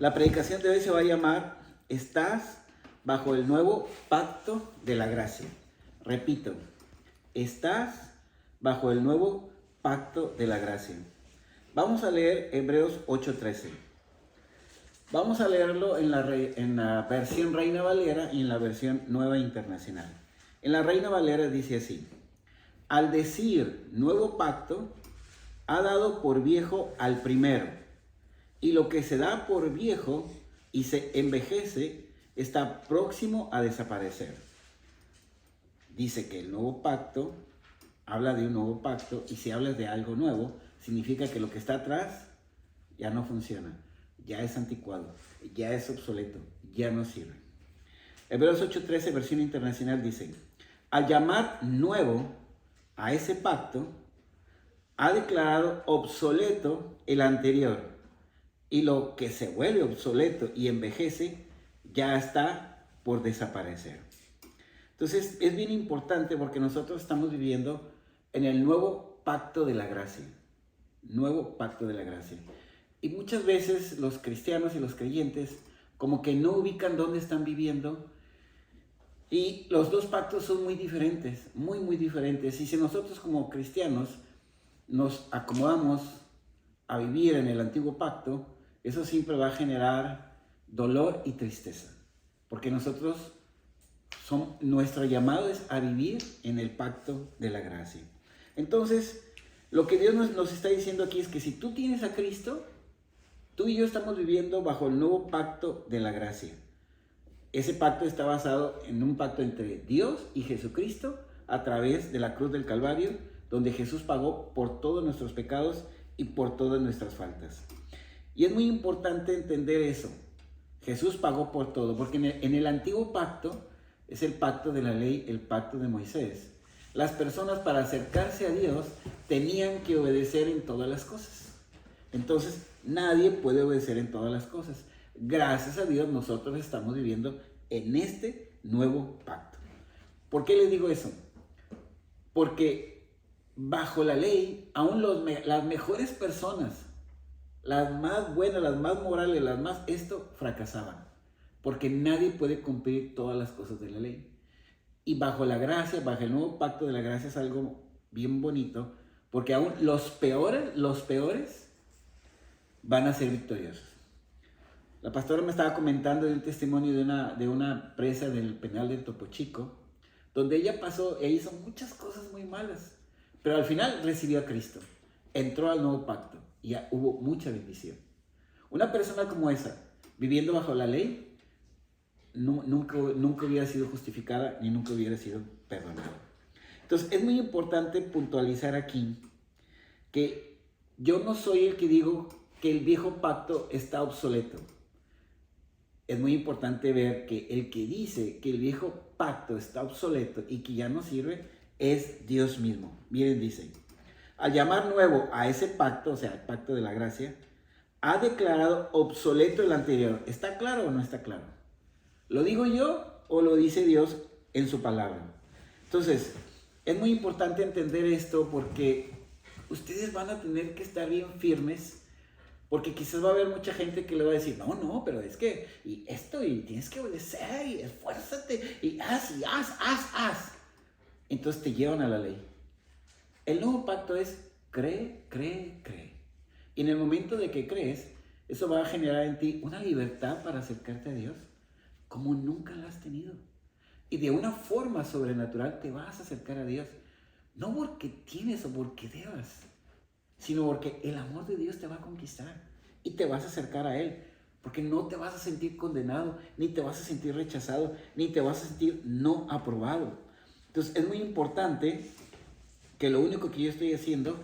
La predicación de hoy se va a llamar Estás bajo el nuevo pacto de la gracia. Repito, estás bajo el nuevo pacto de la gracia. Vamos a leer Hebreos 8:13. Vamos a leerlo en la versión Reina Valera y en la versión Nueva Internacional. En la Reina Valera dice así: al decir nuevo pacto, ha dado por viejo al primero, y lo que se da por viejo y se envejece está próximo a desaparecer. Dice que el nuevo pacto habla de un nuevo pacto, y si hablas de algo nuevo, significa que lo que está atrás ya no funciona, ya es anticuado, ya es obsoleto, ya no sirve. Hebreos 8:13, versión internacional, dice: al llamar nuevo a ese pacto, ha declarado obsoleto el anterior, y lo que se vuelve obsoleto y envejece ya está por desaparecer. Entonces es bien importante porque nosotros estamos viviendo en el nuevo pacto de la gracia. Nuevo pacto de la gracia. Y muchas veces los cristianos y los creyentes como que no ubican dónde están viviendo. Y los dos pactos son muy diferentes, muy diferentes. Y si nosotros como cristianos nos acomodamos a vivir en el antiguo pacto, eso siempre va a generar dolor y tristeza. Porque nuestro llamado es a vivir en el pacto de la gracia. Entonces, lo que Dios nos está diciendo aquí es que si tú tienes a Cristo, tú y yo estamos viviendo bajo el nuevo pacto de la gracia. Ese pacto está basado en un pacto entre Dios y Jesucristo a través de la cruz del Calvario, donde Jesús pagó por todos nuestros pecados y por todas nuestras faltas. Y es muy importante entender eso. Jesús pagó por todo, porque en el antiguo pacto es el pacto de la ley, el pacto de Moisés. Las personas, para acercarse a Dios, tenían que obedecer en todas las cosas. Entonces, nadie puede obedecer en todas las cosas. Gracias a Dios, nosotros estamos viviendo en este nuevo pacto. ¿Por qué les digo eso? Porque bajo la ley, aún las mejores personas, las más buenas, las más morales, fracasaban. Porque nadie puede cumplir todas las cosas de la ley. Y bajo la gracia, bajo el nuevo pacto de la gracia, es algo bien bonito, porque aún los peores van a ser victoriosos. La pastora me estaba comentando de un testimonio de una presa del penal de Topo Chico, donde ella pasó e hizo muchas cosas muy malas, pero al final recibió a Cristo, entró al nuevo pacto y ya hubo mucha bendición. Una persona como esa, viviendo bajo la ley, nunca hubiera sido justificada ni nunca hubiera sido perdonada. Entonces es muy importante puntualizar aquí que yo no soy el que digo que el viejo pacto está obsoleto. Es muy importante ver que el que dice que el viejo pacto está obsoleto y que ya no sirve es Dios mismo. Miren, dice: al llamar nuevo a ese pacto, o sea, el pacto de la gracia, ha declarado obsoleto el anterior. ¿Está claro o no está claro? ¿Lo digo yo o lo dice Dios en su palabra? Entonces, es muy importante entender esto porque ustedes van a tener que estar bien firmes, porque quizás va a haber mucha gente que le va a decir: no, pero es que, y esto, y tienes que obedecer, y esfuérzate, y haz. Entonces te llevan a la ley. El nuevo pacto es cree. Y en el momento de que crees, eso va a generar en ti una libertad para acercarte a Dios como nunca la has tenido. Y de una forma sobrenatural te vas a acercar a Dios. No porque tienes o porque debas, sino porque el amor de Dios te va a conquistar y te vas a acercar a Él. Porque no te vas a sentir condenado, ni te vas a sentir rechazado, ni te vas a sentir no aprobado. Entonces es muy importante que lo único que yo estoy haciendo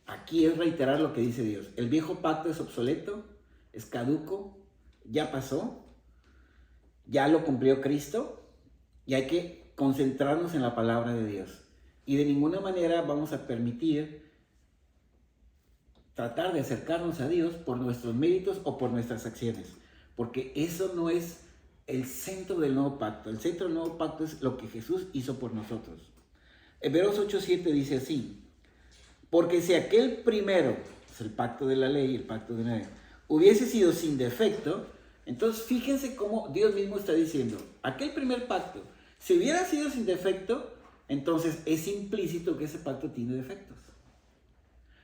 aquí es reiterar lo que dice Dios. El viejo pacto es obsoleto, es caduco, ya pasó, ya lo cumplió Cristo, y hay que concentrarnos en la palabra de Dios. Y de ninguna manera vamos a permitir tratar de acercarnos a Dios por nuestros méritos o por nuestras acciones, porque eso no es el centro del nuevo pacto. El centro del nuevo pacto es lo que Jesús hizo por nosotros. Hebreos 8:7 dice así: porque si aquel primero, es el pacto de la ley, el pacto de la ley, hubiese sido sin defecto, entonces fíjense cómo Dios mismo está diciendo, aquel primer pacto, si hubiera sido sin defecto, entonces es implícito que ese pacto tiene defectos.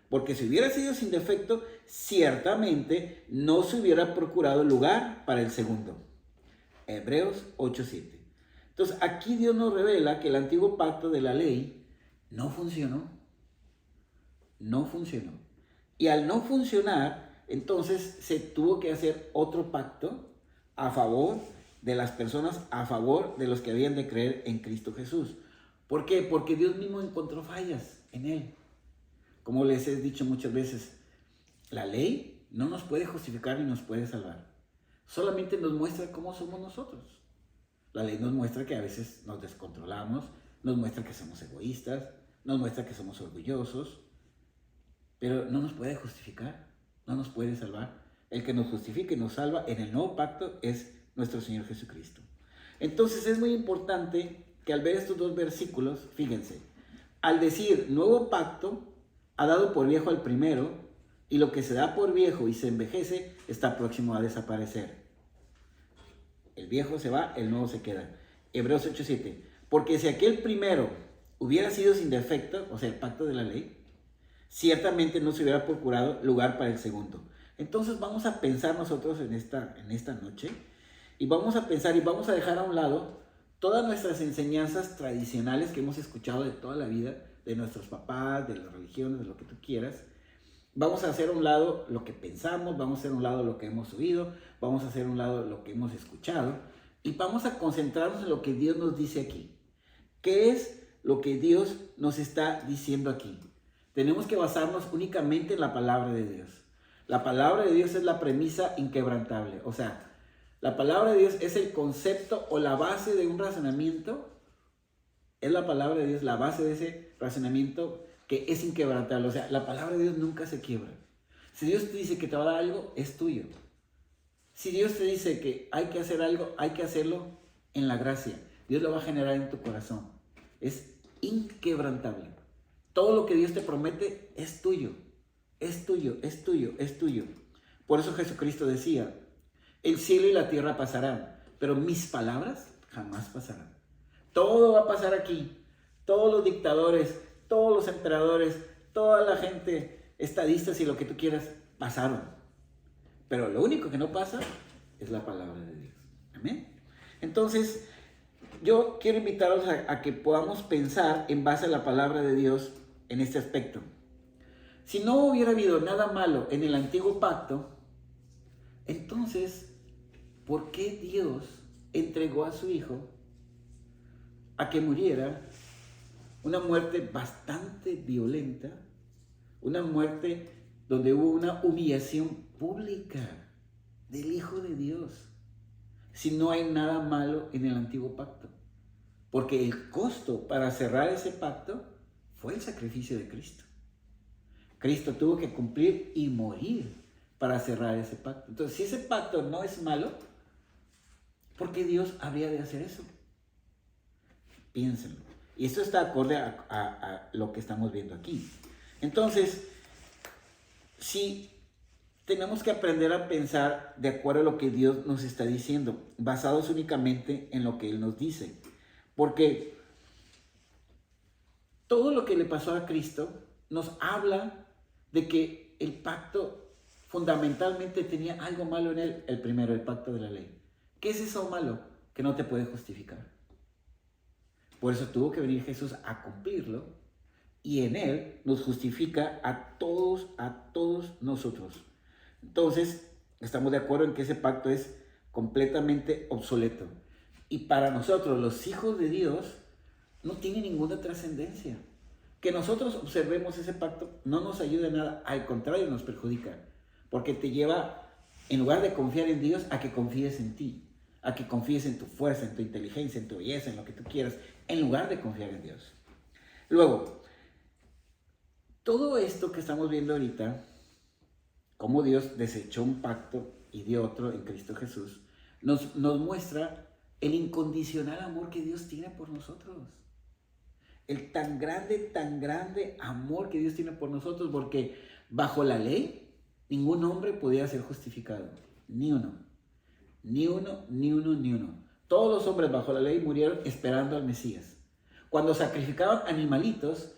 Porque si hubiera sido sin defecto, ciertamente no se hubiera procurado lugar para el segundo. Hebreos 8:7. Entonces aquí Dios nos revela que el antiguo pacto de la ley no funcionó. No funcionó. Y al no funcionar, entonces se tuvo que hacer otro pacto a favor de las personas, a favor de los que habían de creer en Cristo Jesús. ¿Por qué? Porque Dios mismo encontró fallas en él. Como les he dicho muchas veces, la ley no nos puede justificar ni nos puede salvar. Solamente nos muestra cómo somos nosotros. La ley nos muestra que a veces nos descontrolamos, nos muestra que somos egoístas, nos muestra que somos orgullosos, pero no nos puede justificar, no nos puede salvar. El que nos justifica y nos salva en el nuevo pacto es nuestro Señor Jesucristo. Entonces es muy importante que al ver estos dos versículos, fíjense, al decir nuevo pacto, ha dado por viejo al primero, y lo que se da por viejo y se envejece está próximo a desaparecer. El viejo se va, el nuevo se queda. Hebreos 8:7. Porque si aquel primero hubiera sido sin defecto, o sea, el pacto de la ley, ciertamente no se hubiera procurado lugar para el segundo. Entonces vamos a pensar nosotros en esta noche, y vamos a pensar y vamos a dejar a un lado todas nuestras enseñanzas tradicionales que hemos escuchado de toda la vida, de nuestros papás, de las religiones, de lo que tú quieras. Vamos a hacer a un lado lo que pensamos, vamos a hacer a un lado lo que hemos oído, vamos a hacer a un lado lo que hemos escuchado, y vamos a concentrarnos en lo que Dios nos dice aquí. ¿Qué es lo que Dios nos está diciendo aquí? Tenemos que basarnos únicamente en la palabra de Dios. La palabra de Dios es la premisa inquebrantable. O sea, la palabra de Dios es el concepto o la base de un razonamiento. Es la palabra de Dios la base de ese razonamiento que es inquebrantable. O sea, la palabra de Dios nunca se quiebra. Si Dios te dice que te va a dar algo, es tuyo. Si Dios te dice que hay que hacer algo, hay que hacerlo en la gracia. Dios lo va a generar en tu corazón. Es inquebrantable. Todo lo que Dios te promete es tuyo. Es tuyo, es tuyo, es tuyo. Por eso Jesucristo decía, el cielo y la tierra pasarán, pero mis palabras jamás pasarán. Todo va a pasar aquí. Todos los dictadores, todos los emperadores, toda la gente, estadistas y lo que tú quieras, pasaron. Pero lo único que no pasa es la palabra de Dios. Amén. Entonces, yo quiero invitaros a que podamos pensar en base a la palabra de Dios en este aspecto. Si no hubiera habido nada malo en el antiguo pacto, entonces, ¿por qué Dios entregó a su Hijo a que muriera una muerte bastante violenta, una muerte donde hubo una humillación pública del Hijo de Dios, si no hay nada malo en el antiguo pacto? Porque el costo para cerrar ese pacto fue el sacrificio de Cristo. Cristo tuvo que cumplir y morir para cerrar ese pacto. Entonces, si ese pacto no es malo, ¿por qué Dios habría de hacer eso? Piénsenlo. Y esto está acorde a lo que estamos viendo aquí. Entonces, sí, tenemos que aprender a pensar de acuerdo a lo que Dios nos está diciendo, basados únicamente en lo que Él nos dice. Porque todo lo que le pasó a Cristo nos habla de que el pacto fundamentalmente tenía algo malo en él, el primero, el pacto de la ley. ¿Qué es eso malo? Que no te puede justificar. Por eso tuvo que venir Jesús a cumplirlo, y en él nos justifica a todos nosotros. Entonces, estamos de acuerdo en que ese pacto es completamente obsoleto. Y para nosotros, los hijos de Dios, no tiene ninguna trascendencia. Que nosotros observemos ese pacto no nos ayuda en nada, al contrario, nos perjudica. Porque te lleva, en lugar de confiar en Dios, a que confíes en ti, a que confíes en tu fuerza, en tu inteligencia, en tu belleza, en lo que tú quieras, en lugar de confiar en Dios. Luego, todo esto que estamos viendo ahorita, cómo Dios desechó un pacto y dio otro en Cristo Jesús, nos muestra el incondicional amor que Dios tiene por nosotros. El tan grande amor que Dios tiene por nosotros, porque bajo la ley, ningún hombre podía ser justificado. Ni uno. Ni uno, ni uno, ni uno. Todos los hombres bajo la ley murieron esperando al Mesías. Cuando sacrificaban animalitos,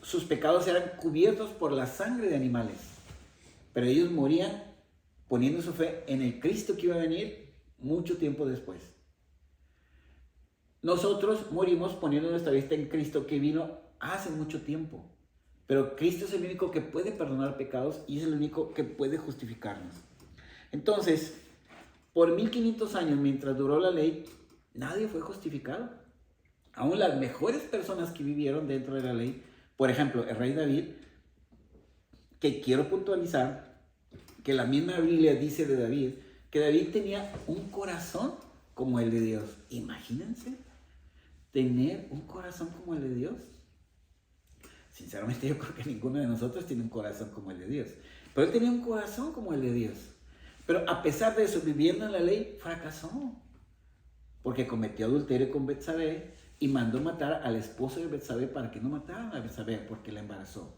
sus pecados eran cubiertos por la sangre de animales. Pero ellos morían poniendo su fe en el Cristo que iba a venir mucho tiempo después. Nosotros morimos poniendo nuestra vista en Cristo que vino hace mucho tiempo. Pero Cristo es el único que puede perdonar pecados y es el único que puede justificarnos. Entonces, por 1500 años, mientras duró la ley, nadie fue justificado. Aún las mejores personas que vivieron dentro de la ley, por ejemplo, el rey David, que quiero puntualizar, que la misma Biblia dice de David, que David tenía un corazón como el de Dios. Imagínense tener un corazón como el de Dios. Sinceramente yo creo que ninguno de nosotros tiene un corazón como el de Dios. Pero él tenía un corazón como el de Dios. Pero a pesar de eso, viviendo en la ley, fracasó. Porque cometió adulterio con Betsabé y mandó matar al esposo de Betsabé para que no mataran a Betsabé porque la embarazó.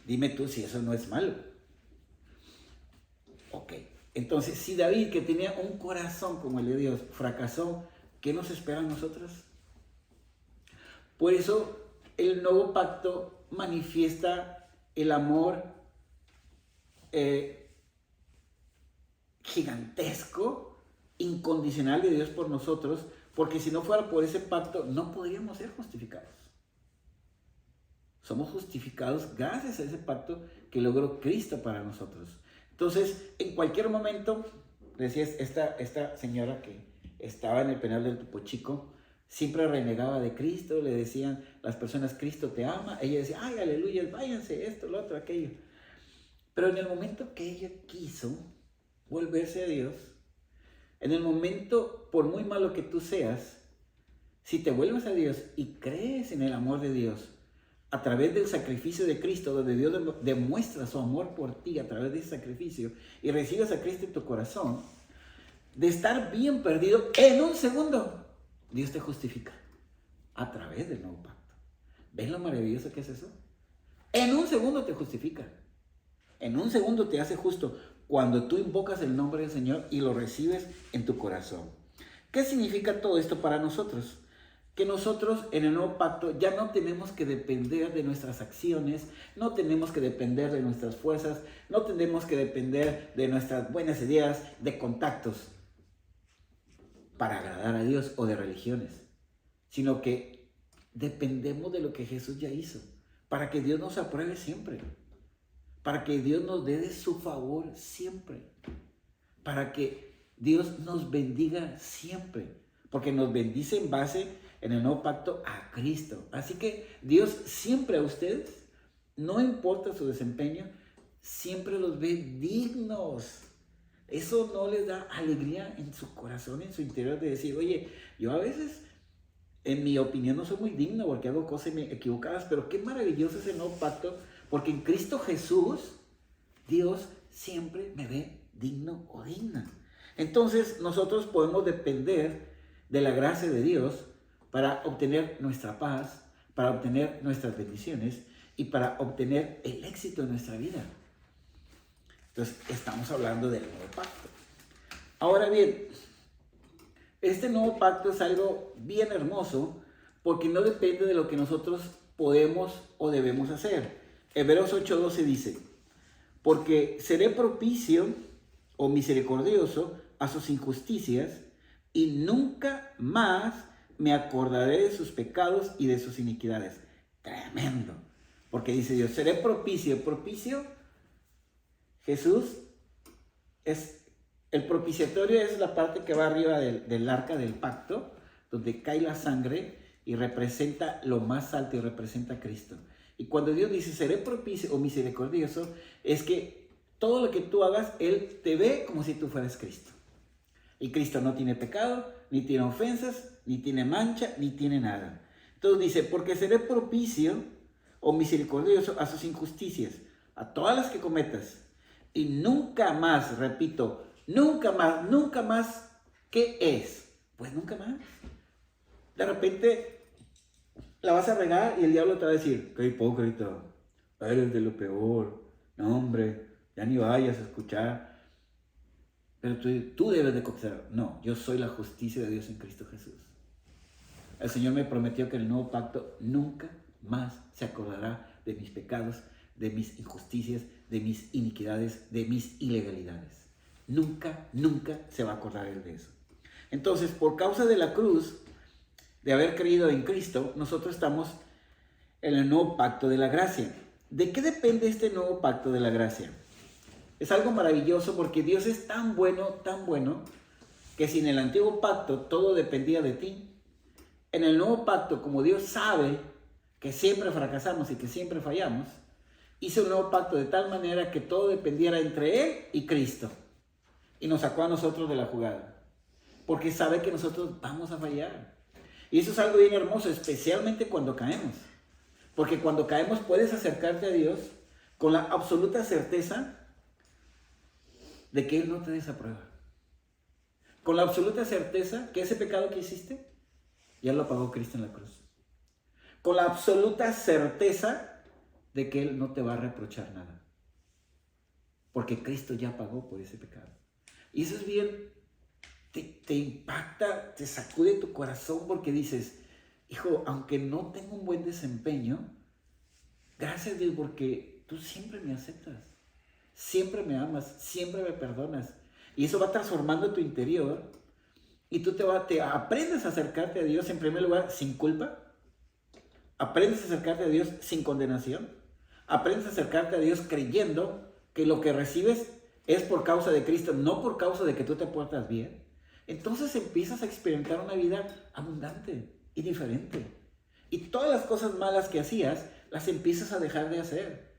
Dime tú si eso no es malo. Ok. Entonces, si David, que tenía un corazón como el de Dios, fracasó, ¿qué nos espera a nosotros? Por eso, el nuevo pacto manifiesta el amor gigantesco, incondicional de Dios por nosotros, porque si no fuera por ese pacto, no podríamos ser justificados. Somos justificados gracias a ese pacto que logró Cristo para nosotros. Entonces, en cualquier momento, decías, esta señora que estaba en el penal del Topo Chico, siempre renegaba de Cristo, le decían las personas, Cristo te ama, ella decía, ay, aleluya, váyanse, esto, lo otro, aquello. Pero en el momento que ella quiso volverse a Dios, en el momento, por muy malo que tú seas, si te vuelves a Dios y crees en el amor de Dios, a través del sacrificio de Cristo, donde Dios demuestra su amor por ti a través de ese sacrificio, y recibes a Cristo en tu corazón, de estar bien perdido, en un segundo, Dios te justifica a través del nuevo pacto. ¿Ves lo maravilloso que es eso? En un segundo te justifica. En un segundo te hace justo cuando tú invocas el nombre del Señor y lo recibes en tu corazón. ¿Qué significa todo esto para nosotros? Que nosotros en el nuevo pacto ya no tenemos que depender de nuestras acciones, no tenemos que depender de nuestras fuerzas, no tenemos que depender de nuestras buenas ideas, de contactos para agradar a Dios o de religiones, sino que dependemos de lo que Jesús ya hizo, para que Dios nos apruebe siempre, para que Dios nos dé de su favor siempre, para que Dios nos bendiga siempre, porque nos bendice en base en el nuevo pacto a Cristo. Así que Dios siempre a ustedes, no importa su desempeño, siempre los ve dignos. Eso no les da alegría en su corazón, en su interior, de decir, oye, yo a veces, en mi opinión, no soy muy digno porque hago cosas equivocadas, pero qué maravilloso es el nuevo pacto, porque en Cristo Jesús, Dios siempre me ve digno o digna. Entonces, nosotros podemos depender de la gracia de Dios para obtener nuestra paz, para obtener nuestras bendiciones y para obtener el éxito en nuestra vida. Entonces, estamos hablando del nuevo pacto. Ahora bien, este nuevo pacto es algo bien hermoso porque no depende de lo que nosotros podemos o debemos hacer. Hebreos 8:12 dice, porque seré propicio o misericordioso a sus injusticias y nunca más me acordaré de sus pecados y de sus iniquidades. Tremendo. Porque dice Dios, seré propicio. Propicio, Jesús es, el propiciatorio es la parte que va arriba del arca del pacto, donde cae la sangre y representa lo más alto y representa a Cristo. Y cuando Dios dice, seré propicio o misericordioso, es que todo lo que tú hagas, Él te ve como si tú fueras Cristo. Y Cristo no tiene pecado, ni tiene ofensas, ni tiene mancha, ni tiene nada. Entonces dice, porque seré propicio o misericordioso a sus injusticias, a todas las que cometas. Y nunca más, repito, nunca más, ¿qué es? Pues nunca más. De repente la vas a regar y el diablo te va a decir, qué hipócrita, eres de lo peor, no hombre, ya ni vayas a escuchar, pero tú debes de confesar, no, yo soy la justicia de Dios en Cristo Jesús. El Señor me prometió que en el nuevo pacto nunca más se acordará de mis pecados, de mis injusticias, de mis iniquidades, de mis ilegalidades. Nunca, nunca se va a acordar Él de eso. Entonces, por causa de la cruz, de haber creído en Cristo, nosotros estamos en el nuevo pacto de la gracia. ¿De qué depende este nuevo pacto de la gracia? Es algo maravilloso porque Dios es tan bueno, que si en el antiguo pacto todo dependía de ti, en el nuevo pacto, como Dios sabe que siempre fracasamos y que siempre fallamos, hizo un nuevo pacto de tal manera que todo dependiera entre Él y Cristo. Y nos sacó a nosotros de la jugada, porque sabe que nosotros vamos a fallar. Y eso es algo bien hermoso, especialmente cuando caemos. Porque cuando caemos puedes acercarte a Dios con la absoluta certeza de que Él no te desaprueba. Con la absoluta certeza que ese pecado que hiciste, ya lo pagó Cristo en la cruz. Con la absoluta certeza de que Él no te va a reprochar nada. Porque Cristo ya pagó por ese pecado. Y eso es bien, te impacta, te sacude tu corazón porque dices, hijo, aunque no tengo un buen desempeño, gracias Dios porque tú siempre me aceptas. Siempre me amas, siempre me perdonas. Y eso va transformando tu interior. Y tú te aprendes a acercarte a Dios en primer lugar sin culpa. Aprendes a acercarte a Dios sin condenación. Aprendes a acercarte a Dios creyendo que lo que recibes es por causa de Cristo, no por causa de que tú te portas bien. Entonces empiezas a experimentar una vida abundante y diferente. Y todas las cosas malas que hacías, las empiezas a dejar de hacer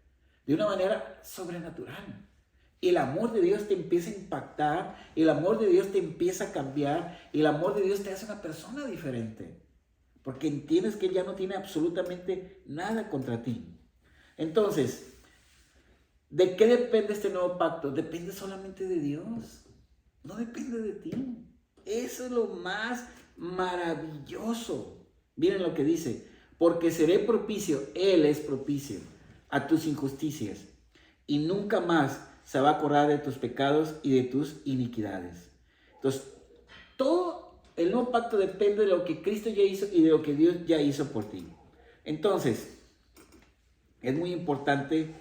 de una manera sobrenatural. Y el amor de Dios te empieza a impactar, y el amor de Dios te empieza a cambiar, y el amor de Dios te hace una persona diferente. Porque entiendes que Él ya no tiene absolutamente nada contra ti. Entonces, ¿de qué depende este nuevo pacto? Depende solamente de Dios. No depende de ti. Eso es lo más maravilloso. Miren lo que dice. Porque seré propicio, Él es propicio a tus injusticias. Y nunca más se va a acordar de tus pecados y de tus iniquidades. Entonces, todo el nuevo pacto depende de lo que Cristo ya hizo y de lo que Dios ya hizo por ti. Entonces, es muy importante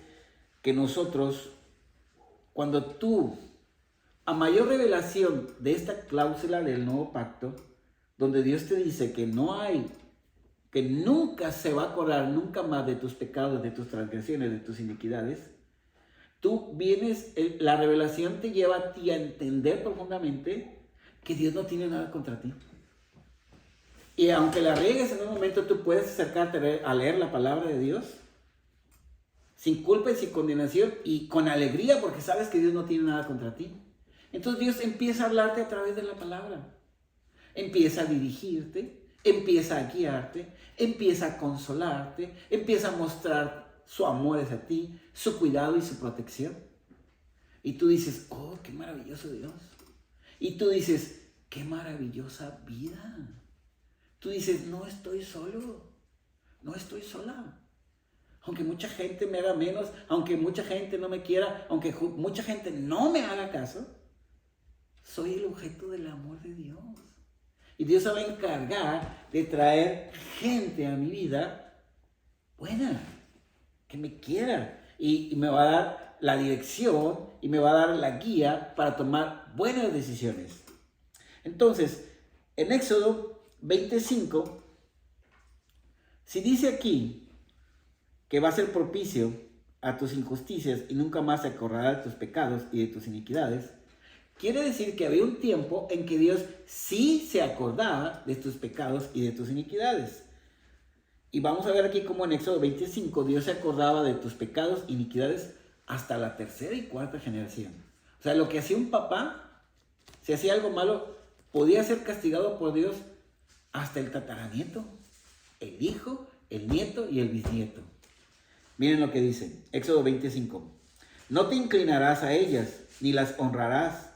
que nosotros, cuando tú, a mayor revelación de esta cláusula del nuevo pacto, donde Dios te dice que no hay, que nunca se va a acordar nunca más de tus pecados, de tus transgresiones, de tus iniquidades, tú vienes, la revelación te lleva a ti a entender profundamente que Dios no tiene nada contra ti. Y aunque la riegues en un momento, tú puedes acercarte a leer la palabra de Dios sin culpa y sin condenación y con alegría porque sabes que Dios no tiene nada contra ti. Entonces Dios empieza a hablarte a través de la palabra. Empieza a dirigirte, empieza a guiarte, empieza a consolarte, empieza a mostrar su amor hacia ti, su cuidado y su protección. Y tú dices, oh, qué maravilloso Dios. Y tú dices, qué maravillosa vida. Tú dices, no estoy solo, no estoy sola. Aunque mucha gente me haga menos, aunque mucha gente no me quiera, aunque mucha gente no me haga caso, soy el objeto del amor de Dios. Y Dios se va a encargar de traer gente a mi vida buena, que me quiera. Y me va a dar la dirección y me va a dar la guía para tomar buenas decisiones. Entonces, en Éxodo 25, si dice aquí que va a ser propicio a tus injusticias y nunca más se acordará de tus pecados y de tus iniquidades, quiere decir que había un tiempo en que Dios sí se acordaba de tus pecados y de tus iniquidades. Y vamos a ver aquí cómo en Éxodo 25 Dios se acordaba de tus pecados e iniquidades hasta la tercera y cuarta generación. O sea, lo que hacía un papá, si hacía algo malo, podía ser castigado por Dios hasta el tataranieto, el hijo, el nieto y el bisnieto. Miren lo que dice, Éxodo 25. No te inclinarás a ellas, ni las honrarás,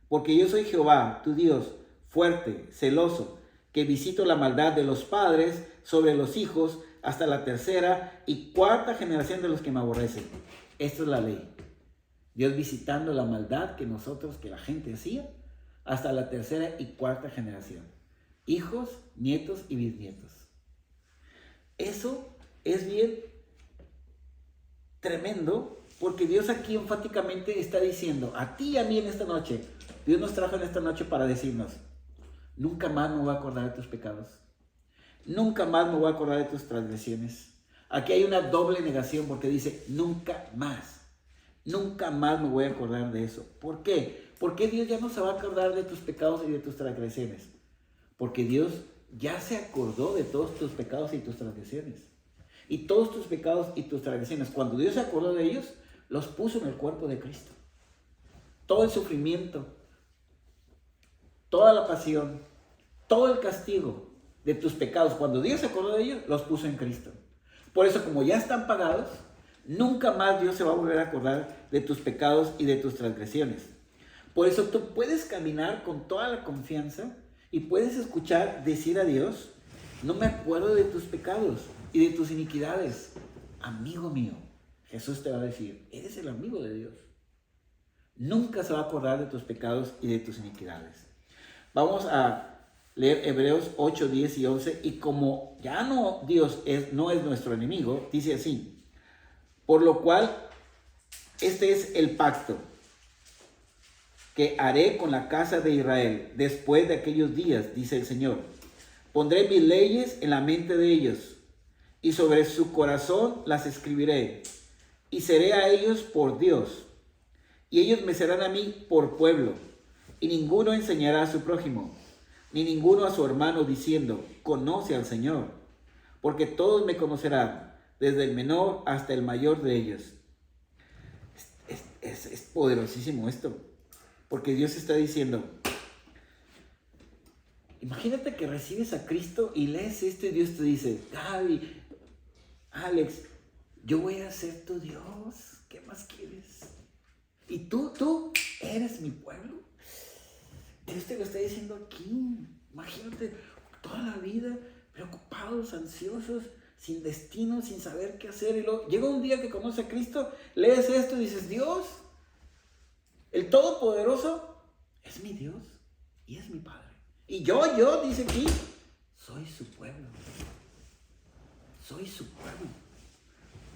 porque yo soy Jehová, tu Dios, fuerte, celoso, que visito la maldad de los padres sobre los hijos hasta la tercera y cuarta generación de los que me aborrecen. Esto es la ley. Dios visitando la maldad que la gente hacía, hasta la tercera y cuarta generación. Hijos, nietos y bisnietos. Eso es bien tremendo, porque Dios aquí enfáticamente está diciendo, a ti y a mí en esta noche, Dios nos trajo en esta noche para decirnos, nunca más me voy a acordar de tus pecados. Nunca más me voy a acordar de tus transgresiones. Aquí hay una doble negación porque dice, nunca más. Nunca más me voy a acordar de eso. ¿Por qué? Porque Dios ya no se va a acordar de tus pecados y de tus transgresiones. Porque Dios ya se acordó de todos tus pecados y tus transgresiones. Y todos tus pecados y tus transgresiones, cuando Dios se acordó de ellos, los puso en el cuerpo de Cristo. Todo el sufrimiento, toda la pasión, todo el castigo de tus pecados, cuando Dios se acordó de ellos, los puso en Cristo. Por eso, como ya están pagados, nunca más Dios se va a volver a acordar de tus pecados y de tus transgresiones. Por eso tú puedes caminar con toda la confianza y puedes escuchar decir a Dios, no me acuerdo de tus pecados y de tus iniquidades. Amigo mío, Jesús te va a decir, eres el amigo de Dios. Nunca se va a acordar de tus pecados y de tus iniquidades. Vamos a leer Hebreos 8, 10 y 11. Y como ya no Dios no es nuestro enemigo, dice así, por lo cual este es el pacto que haré con la casa de Israel después de aquellos días, dice el Señor. Pondré mis leyes en la mente de ellos y sobre su corazón las escribiré y seré a ellos por Dios y ellos me serán a mí por pueblo y ninguno enseñará a su prójimo ni ninguno a su hermano diciendo, conoce al Señor, porque todos me conocerán, desde el menor hasta el mayor de ellos. Es poderosísimo esto, porque Dios está diciendo, imagínate que recibes a Cristo y lees esto y Dios te dice, Gaby, Alex, yo voy a ser tu Dios, ¿qué más quieres? Y tú eres mi pueblo. Dios te lo está diciendo aquí. Imagínate toda la vida preocupados, ansiosos, sin destino, sin saber qué hacer. Y luego llega un día que conoces a Cristo, lees esto y dices, Dios, el Todopoderoso, es mi Dios y es mi Padre. Y yo, dice aquí, soy su pueblo. Soy su pueblo.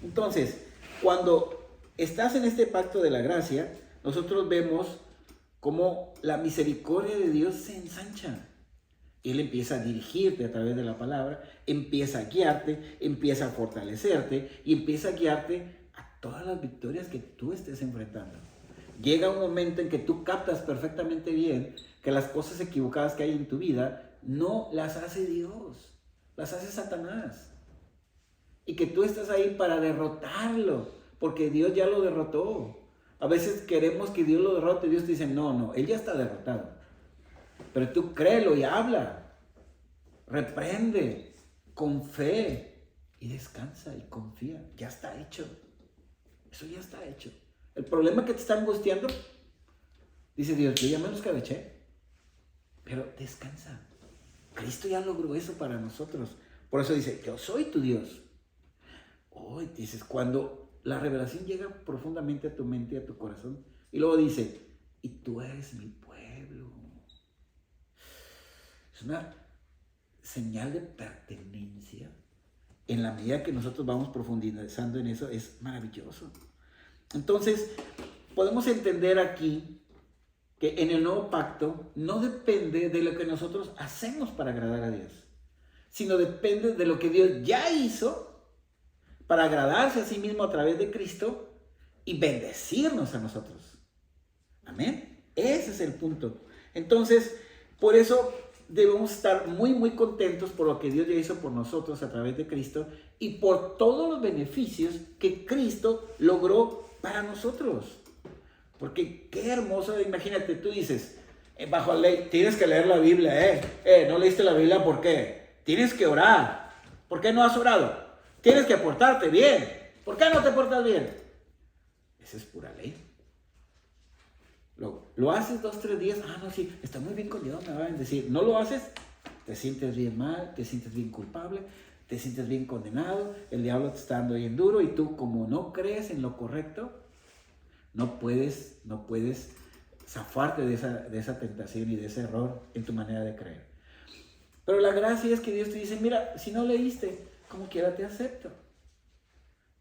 Entonces, cuando estás en este pacto de la gracia, nosotros vemos cómo la misericordia de Dios se ensancha. Él empieza a dirigirte a través de la palabra, empieza a guiarte, empieza a fortalecerte y empieza a guiarte a todas las victorias que tú estés enfrentando. Llega un momento en que tú captas perfectamente bien que las cosas equivocadas que hay en tu vida no las hace Dios, las hace Satanás. Y que tú estás ahí para derrotarlo, porque Dios ya lo derrotó. A veces queremos que Dios lo derrote y Dios te dice, no, Él ya está derrotado. Pero tú créelo y habla, reprende con fe y descansa y confía. Ya está hecho. Eso ya está hecho. El problema que te está angustiando, dice Dios, yo ya me lo escabeché. Pero descansa. Cristo ya logró eso para nosotros. Por eso dice, yo soy tu Dios. Hoy dices, cuando la revelación llega profundamente a tu mente y a tu corazón, y luego dice, y tú eres mi pueblo. Es una señal de pertenencia. En la medida que nosotros vamos profundizando en eso, es maravilloso. Entonces, podemos entender aquí que en el nuevo pacto no depende de lo que nosotros hacemos para agradar a Dios, sino depende de lo que Dios ya hizo para agradarse a sí mismo a través de Cristo y bendecirnos a nosotros. Amén. Ese es el punto. Entonces, por eso debemos estar muy, muy contentos por lo que Dios ya hizo por nosotros a través de Cristo y por todos los beneficios que Cristo logró para nosotros. Porque qué hermoso, imagínate, tú dices, bajo la ley, tienes que leer la Biblia, no leíste la Biblia, ¿por qué? Tienes que orar. ¿Por qué no has orado? Tienes que portarte bien. ¿Por qué no te portas bien? Esa es pura ley. Lo haces 2, 3 días. No, sí, está muy bien con Dios, me va a bendecir. No lo haces, te sientes bien mal, te sientes bien culpable, te sientes bien condenado, el diablo te está dando bien duro y tú, como no crees en lo correcto, no puedes zafarte de esa tentación y de ese error en tu manera de creer. Pero la gracia es que Dios te dice, mira, si no leíste, como quiera te acepto.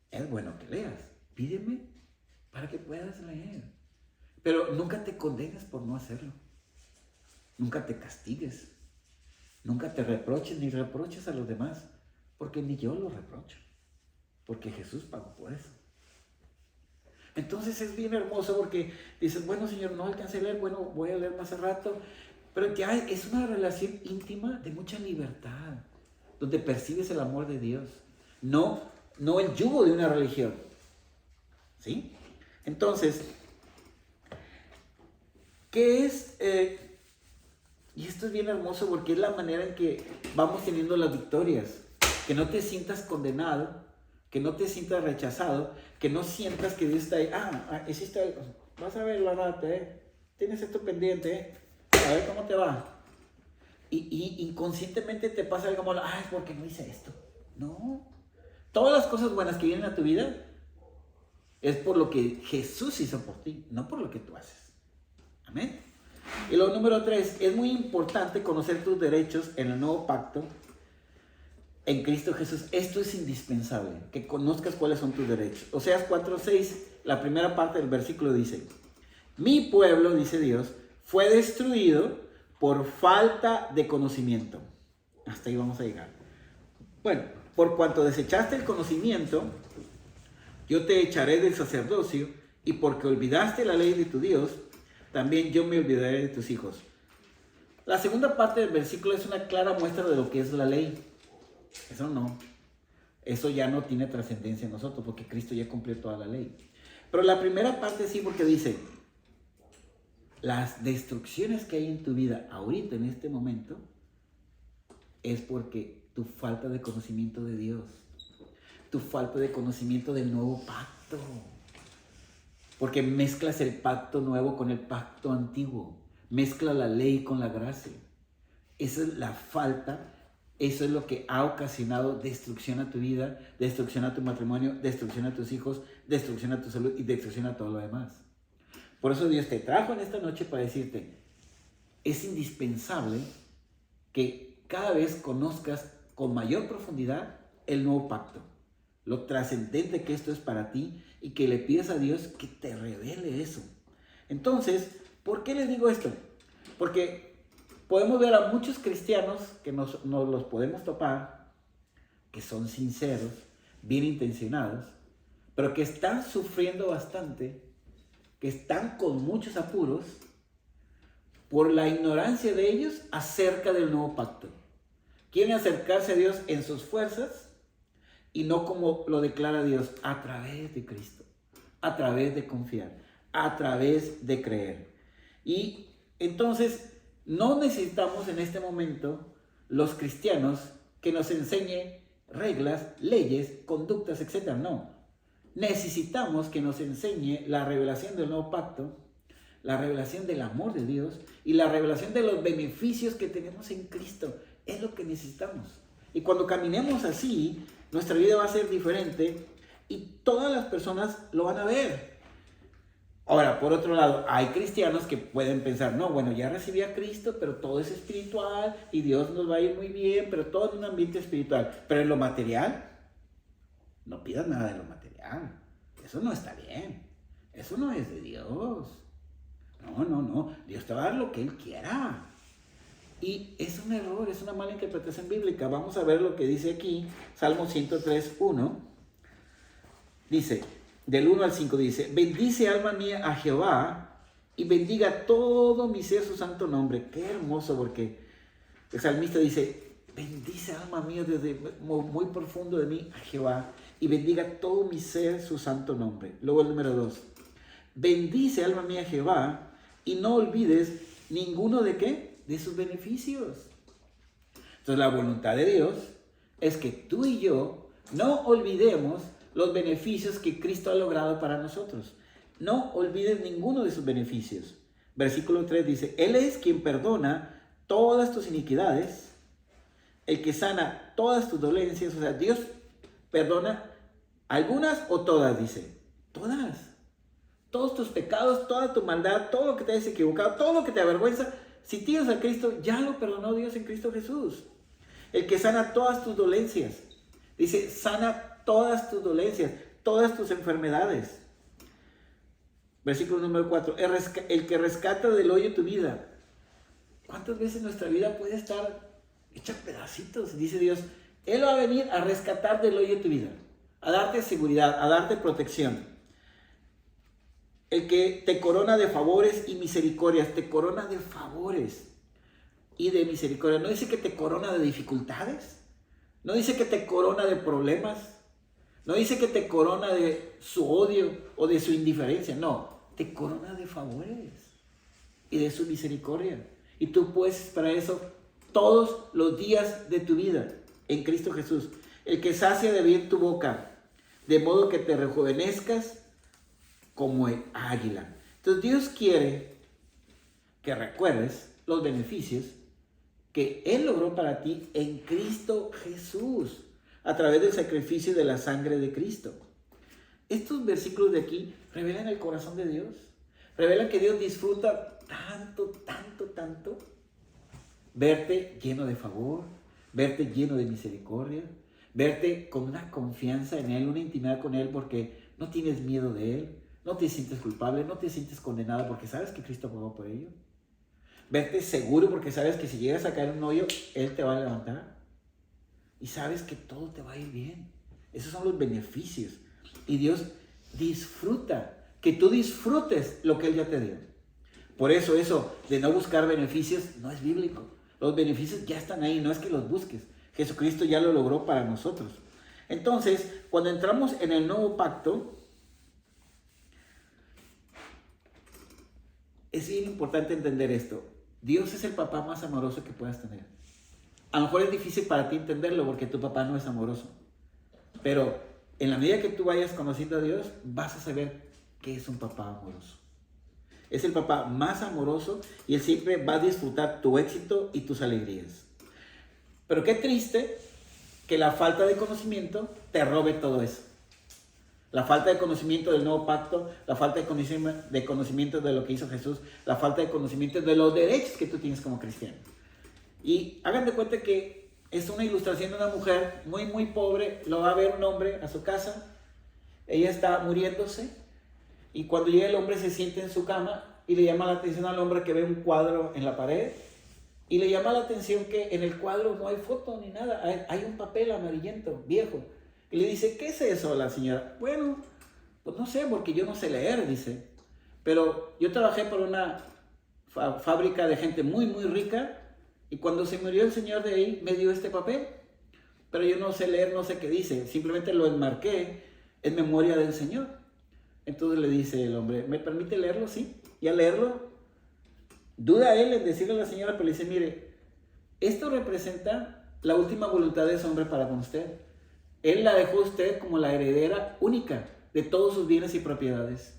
Es bueno que leas, pídeme para que puedas leer. Pero nunca te condenes por no hacerlo. Nunca te castigues. Nunca te reproches ni reproches a los demás, porque ni yo lo reprocho, porque Jesús pagó por eso. Entonces es bien hermoso porque dices, bueno, Señor, no alcancé a leer, bueno, voy a leer más a rato, pero ya es una relación íntima de mucha libertad, donde percibes el amor de Dios, no el yugo de una religión, ¿sí? Entonces, ¿qué es? Y esto es bien hermoso porque es la manera en que vamos teniendo las victorias. Que no te sientas condenado, que no te sientas rechazado, que no sientas que Dios está ahí. Hiciste algo, vas a verlo al rato, tienes esto pendiente, a ver cómo te va. Y inconscientemente te pasa algo como, es porque no hice esto. No. Todas las cosas buenas que vienen a tu vida es por lo que Jesús hizo por ti, no por lo que tú haces. Amén. Y lo número 3, es muy importante conocer tus derechos en el nuevo pacto en Cristo Jesús. Esto es indispensable, que conozcas cuáles son tus derechos. Oseas 4:6, la primera parte del versículo dice, mi pueblo, dice Dios, fue destruido por falta de conocimiento. Hasta ahí vamos a llegar. Bueno, por cuanto desechaste el conocimiento, yo te echaré del sacerdocio, y porque olvidaste la ley de tu Dios, también yo me olvidaré de tus hijos. La segunda parte del versículo es una clara muestra de lo que es la ley. Eso ya no tiene trascendencia en nosotros, porque Cristo ya cumplió toda la ley. Pero la primera parte sí, porque dice, las destrucciones que hay en tu vida ahorita, en este momento, es porque tu falta de conocimiento de Dios, tu falta de conocimiento del nuevo pacto. Porque mezclas el pacto nuevo con el pacto antiguo. Mezcla la ley con la gracia. Esa es la falta. Eso es lo que ha ocasionado destrucción a tu vida, destrucción a tu matrimonio, destrucción a tus hijos, destrucción a tu salud y destrucción a todo lo demás. Por eso Dios te trajo en esta noche para decirte, es indispensable que cada vez conozcas con mayor profundidad el nuevo pacto. Lo trascendente que esto es para ti y que le pides a Dios que te revele eso. Entonces, ¿por qué les digo esto? Porque podemos ver a muchos cristianos que nos los podemos topar, que son sinceros, bien intencionados, pero que están sufriendo bastante, que están con muchos apuros por la ignorancia de ellos acerca del nuevo pacto. Quieren acercarse a Dios en sus fuerzas y no como lo declara Dios, a través de Cristo, a través de confiar, a través de creer. Y entonces no necesitamos en este momento los cristianos que nos enseñen reglas, leyes, conductas, etc. No. Necesitamos que nos enseñe la revelación del nuevo pacto, la revelación del amor de Dios y la revelación de los beneficios que tenemos en Cristo. Es lo que necesitamos. Y cuando caminemos así, nuestra vida va a ser diferente y todas las personas lo van a ver. Ahora, por otro lado, hay cristianos que pueden pensar, no, bueno, ya recibí a Cristo, pero todo es espiritual y Dios nos va a ir muy bien, pero todo en un ambiente espiritual. Pero en lo material, no pidas nada de lo material. Eso no está bien. Eso no es de Dios. No. Dios te va a dar lo que Él quiera. Y es un error, es una mala interpretación bíblica. Vamos a ver lo que dice aquí, Salmo 103:1. Dice, del 1 al 5 dice, bendice alma mía a Jehová y bendiga todo mi ser su santo nombre. Qué hermoso, porque el salmista dice, bendice alma mía desde muy profundo de mí a Jehová y bendiga todo mi ser su santo nombre. Luego el número 2, bendice alma mía a Jehová y no olvides ninguno de ¿qué? De sus beneficios. Entonces la voluntad de Dios es que tú y yo no olvidemos los beneficios que Cristo ha logrado para nosotros. No olvides ninguno de sus beneficios. Versículo 3 dice, Él es quien perdona todas tus iniquidades el que sana todas tus dolencias. O sea, Dios perdona algunas o todas, dice. Todas. Todos tus pecados, toda tu maldad, todo lo que te hayas equivocado, todo lo que te avergüenza. Si tienes a Cristo, ya lo perdonó Dios en Cristo Jesús. El que sana todas tus dolencias. Dice, sana todas tus dolencias, todas tus enfermedades. Versículo número 4. El que rescata del hoyo tu vida. ¿Cuántas veces nuestra vida puede estar hecha pedacitos? Dice Dios, Él va a venir a rescatar del hoyo tu vida, a darte seguridad, a darte protección. El que te corona de favores y misericordias, te corona de favores y de misericordia. No dice que te corona de dificultades, no dice que te corona de problemas, no dice que te corona de su odio o de su indiferencia, no, te corona de favores y de su misericordia. Y tú puedes esperar eso todos los días de tu vida en Cristo Jesús. El que sacia de bien tu boca, de modo que te rejuvenezcas como el águila. Entonces Dios quiere que recuerdes los beneficios que Él logró para ti en Cristo Jesús, a través del sacrificio de la sangre de Cristo. Estos versículos de aquí revelan el corazón de Dios. Revelan que Dios disfruta tanto verte lleno de favor, verte lleno de misericordia, verte con una confianza en Él, una intimidad con Él, porque no tienes miedo de Él, no te sientes culpable, no te sientes condenado porque sabes que Cristo pagó por ello. Verte seguro porque sabes que si llegas a caer en un hoyo, Él te va a levantar. Y sabes que todo te va a ir bien. Esos son los beneficios. Y Dios disfruta, que tú disfrutes lo que Él ya te dio. Por eso de no buscar beneficios no es bíblico. Los beneficios ya están ahí, no es que los busques. Jesucristo ya lo logró para nosotros. Entonces, cuando entramos en el nuevo pacto, es bien importante entender esto. Dios es el papá más amoroso que puedas tener. A lo mejor es difícil para ti entenderlo porque tu papá no es amoroso. Pero en la medida que tú vayas conociendo a Dios, vas a saber que es un papá amoroso. Es el papá más amoroso y Él siempre va a disfrutar tu éxito y tus alegrías. Pero qué triste que la falta de conocimiento te robe todo eso. La falta de conocimiento del nuevo pacto, la falta de conocimiento de lo que hizo Jesús, la falta de conocimiento de los derechos que tú tienes como cristiano. Y hagan de cuenta que es una ilustración de una mujer muy pobre, lo va a ver un hombre a su casa, ella está muriéndose y cuando llega el hombre se siente en su cama y le llama la atención al hombre que ve un cuadro en la pared y le llama la atención que en el cuadro no hay foto ni nada, hay un papel amarillento, viejo. Y le dice, ¿qué es eso la señora? Bueno, pues no sé, porque yo no sé leer, dice. Pero yo trabajé por una fábrica de gente muy rica y cuando se murió el señor de ahí me dio este papel. Pero yo no sé leer, no sé qué dice. Simplemente lo enmarqué en memoria del Señor. Entonces le dice el hombre, ¿me permite leerlo? Sí. Y al leerlo, duda él en decirle a la señora, pero le dice, mire, esto representa la última voluntad de ese hombre para con usted. Él la dejó a usted como la heredera única de todos sus bienes y propiedades.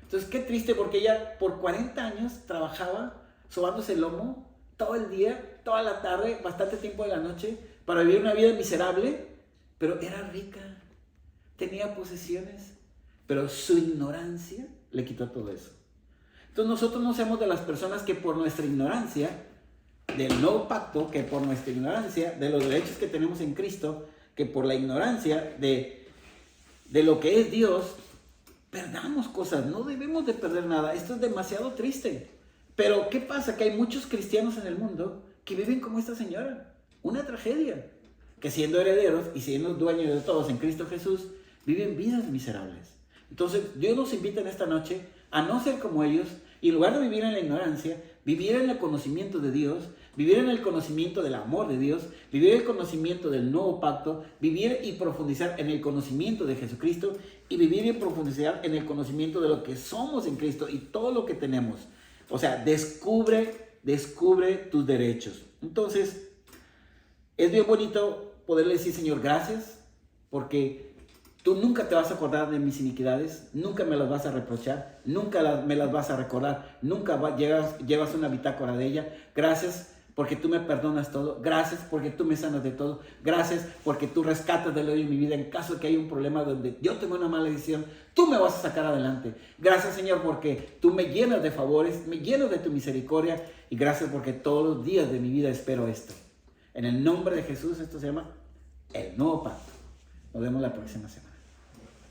Entonces, qué triste porque ella por 40 años trabajaba sobándose el lomo todo el día, toda la tarde, bastante tiempo de la noche, para vivir una vida miserable, pero era rica, tenía posesiones, pero su ignorancia le quitó todo eso. Entonces nosotros no seamos de las personas que por nuestra ignorancia del nuevo pacto, que por nuestra ignorancia de los derechos que tenemos en Cristo, que por la ignorancia de lo que es Dios, perdamos cosas. No debemos de perder nada. Esto es demasiado triste. Pero ¿qué pasa? Que hay muchos cristianos en el mundo que viven como esta señora. Una tragedia. Que siendo herederos y siendo dueños de todos en Cristo Jesús, viven vidas miserables. Entonces Dios nos invita en esta noche a no ser como ellos y en lugar de vivir en la ignorancia, vivir en el conocimiento de Dios, vivir en el conocimiento del amor de Dios, vivir el conocimiento del nuevo pacto, vivir y profundizar en el conocimiento de Jesucristo y vivir y profundizar en el conocimiento de lo que somos en Cristo y todo lo que tenemos. O sea, descubre tus derechos. Entonces, es bien bonito poderle decir, Señor, gracias, porque tú nunca te vas a acordar de mis iniquidades, nunca me las vas a reprochar, nunca me las vas a recordar, nunca llevas una bitácora de ella. Gracias porque tú me perdonas todo. Gracias porque tú me sanas de todo. Gracias porque tú rescatas del hoyo en mi vida. En caso de que haya un problema donde yo tengo una mala decisión, tú me vas a sacar adelante. Gracias, Señor, porque tú me llenas de favores, me llenas de tu misericordia. Y gracias porque todos los días de mi vida espero esto. En el nombre de Jesús, esto se llama el nuevo pacto. Nos vemos la próxima semana.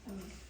Amén.